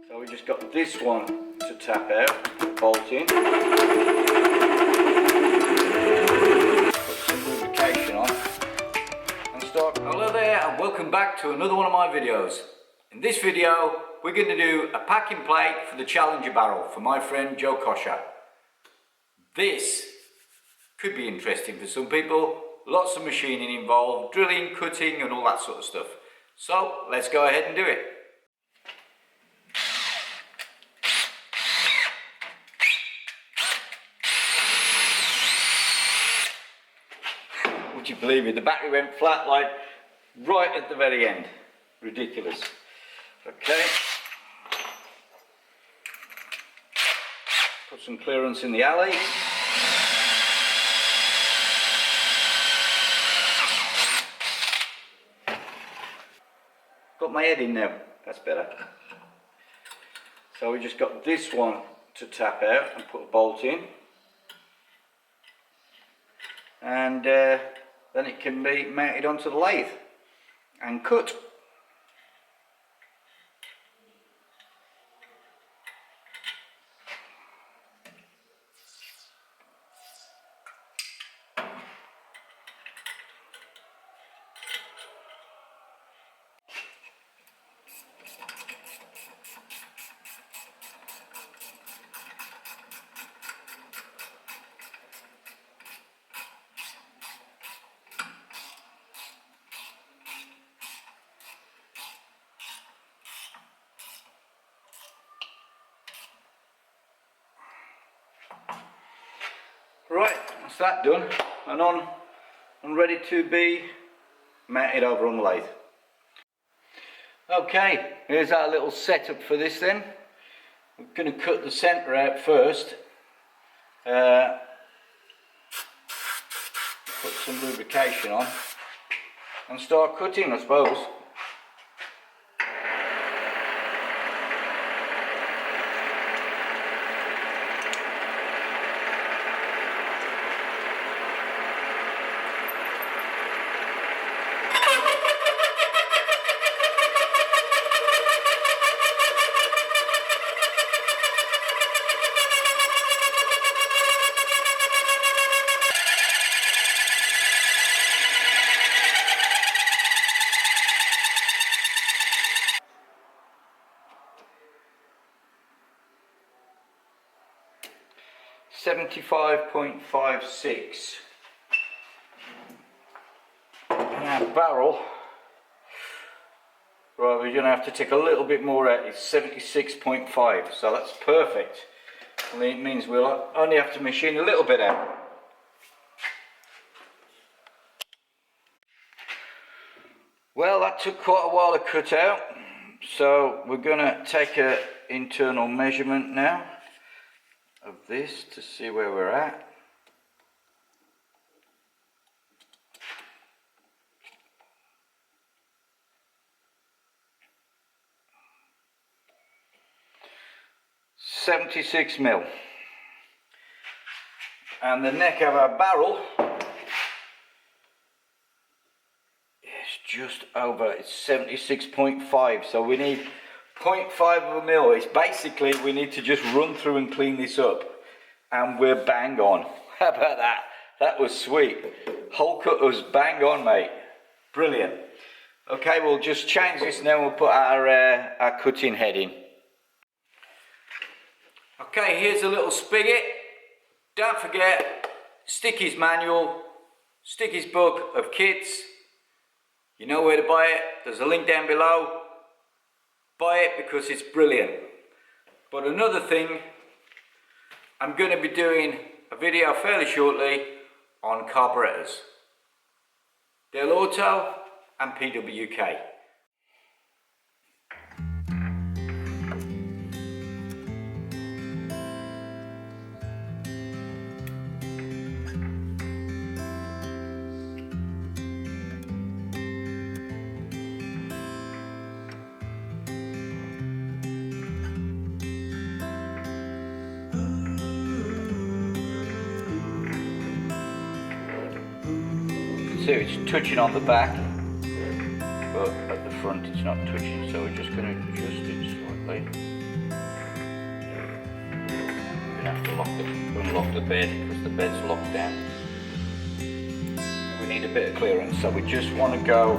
So we just got this one to tap out, bolt in. Put some lubrication on and start. Hello there and welcome back to another one of my videos. In this video we're going to do a packing plate for the Challenger barrel for my friend Joe Kosher. This could be interesting for some people. Lots of machining involved, drilling, cutting and all that sort of stuff. So let's go ahead and do it. Would you believe it? The battery went flat like right at the very end. Ridiculous. Okay. Put some clearance in the alley. Got my head in now, that's better. So we just got this one to tap out and put a bolt in. And then it can be mounted onto the lathe and cut. Right, that's that done and on and ready to be mounted over on the lathe. Okay, here's our little setup for this then. We're going to cut the centre out first. Put some lubrication on and start cutting, I suppose. .56 and our barrel, right, we're going to have to take a little bit more out. It's 76.5, so that's perfect. And it means we'll only have to machine a little bit out. Well, that took quite a while to cut out, so we're going to take an internal measurement now of this to see where we're at. .76 mil, and the neck of our barrel is just over, it's 76.5, so we need 0.5 of a mil. It's basically, we need to just run through and clean this up and we're bang on. How about that? That was sweet. Hole cut was bang on, mate. Brilliant. Okay, we'll just change this now and we'll put our cutting head in. Okay, here's a little spigot. Don't forget, Sticky's manual, Sticky's book of kits. You know where to buy it. There's a link down below. Buy it because it's brilliant. But another thing, I'm going to be doing a video fairly shortly on carburetors. Del Auto and PWK. So it's touching on the back, but at the front it's not touching, so we're just going to adjust it slightly. unlock the bed because the bed's locked down. We need a bit of clearance, so we just want to go.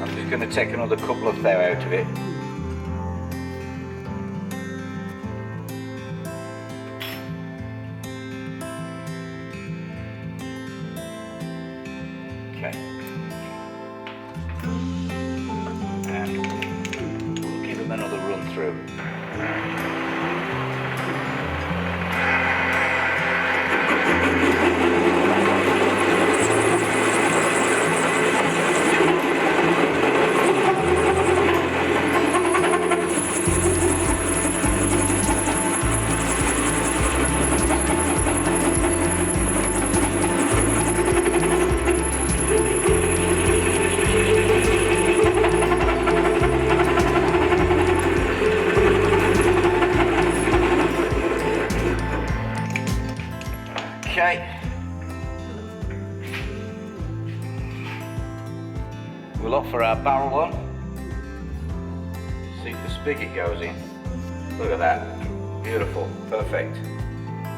I'm just going to take another couple of thou out of it. Okay. And we'll give them another run through. Okay, we'll offer our barrel on, see if the spigot goes in. Look at that, beautiful, perfect,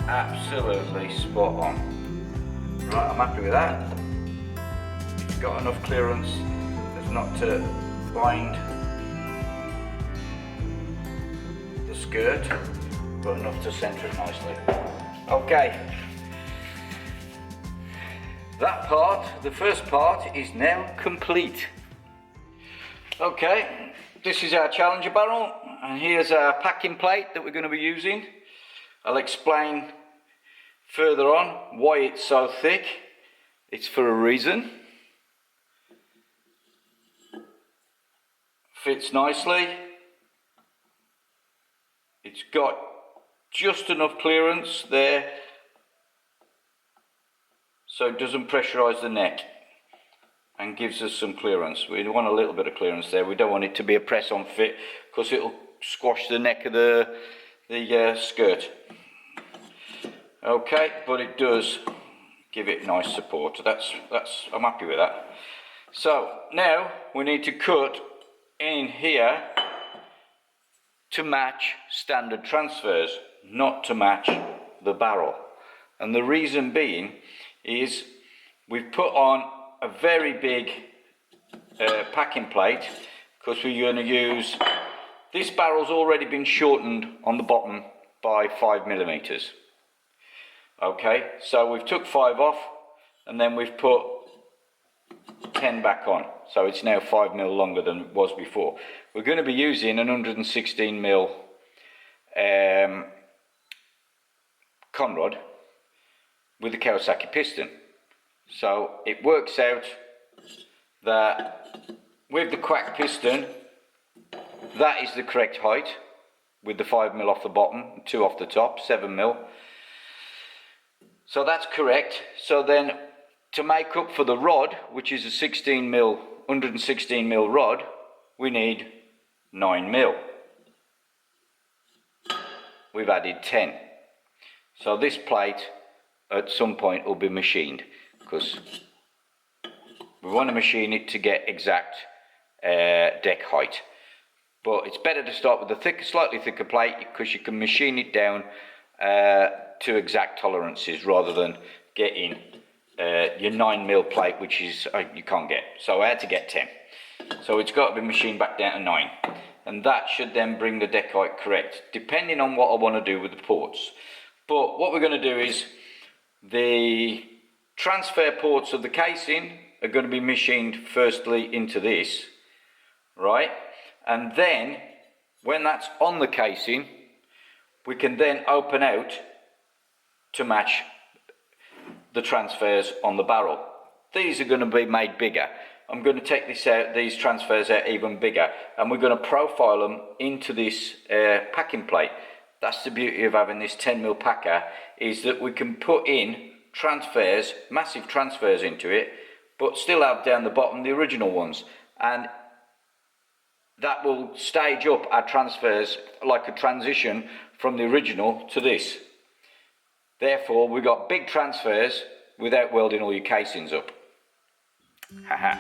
absolutely spot on. Right, I'm happy with that. It's got enough clearance as not to bind the skirt, but enough to centre it nicely. Okay. That part, the first part, is now complete. Okay, this is our Challenger barrel, and here's our packing plate that we're going to be using. I'll explain further on why it's so thick. It's for a reason. Fits nicely. It's got just enough clearance there so it doesn't pressurise the neck and gives us some clearance. We want a little bit of clearance there. We don't want it to be a press-on fit because it'll squash the neck of the skirt. Okay, but it does give it nice support. I'm happy with that. So now we need to cut in here to match standard transfers, not to match the barrel. And the reason being is we've put on a very big packing plate because we're going to use, this barrel's already been shortened on the bottom by 5mm. Okay, so we've took 5 off and then we've put 10 back on, so it's now 5mm longer than it was before. We're going to be using an 116mm conrod with a Kawasaki piston. So it works out that with the quack piston, that is the correct height, with the 5mm off the bottom, 2 off the top, 7mm. So that's correct. So then to make up for the rod, which is a 116mm rod, we need 9mm. We've added 10. So this plate at some point will be machined because we want to machine it to get exact deck height. But it's better to start with a slightly thicker plate because you can machine it down to exact tolerances rather than getting your 9mm plate, which is you can't get. So I had to get 10. So it's got to be machined back down to 9. And that should then bring the deck height correct, depending on what I want to do with the ports. But what we're going to do is the transfer ports of the casing are going to be machined firstly into this, right? And then when that's on the casing, we can then open out to match the transfers on the barrel. These are going to be made bigger. I'm going to take these transfers out even bigger, and we're going to profile them into this packing plate. That's the beauty of having this 10mm packer, is that we can put in transfers, massive transfers into it, but still have down the bottom the original ones, and that will stage up our transfers like a transition from the original to this. Therefore, we've got big transfers without welding all your casings up. Haha.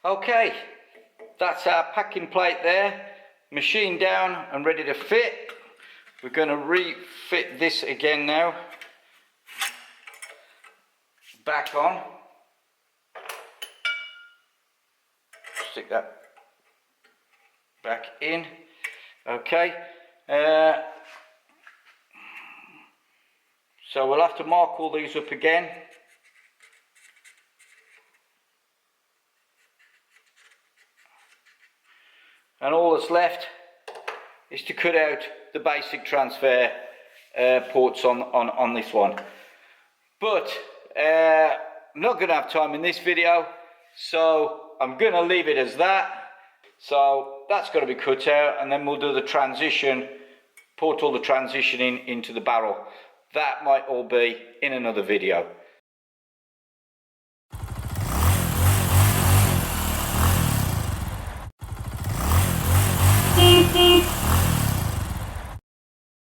Okay, that's our packing plate there, machined down and ready to fit. We're going to refit this again now, back on, stick that back in. Okay, so we'll have to mark all these up again. And all that's left is to cut out the basic transfer ports on this one. But I'm not going to have time in this video, so I'm going to leave it as that. So that's got to be cut out, and then we'll do the transition, put all the transition into the barrel. That might all be in another video.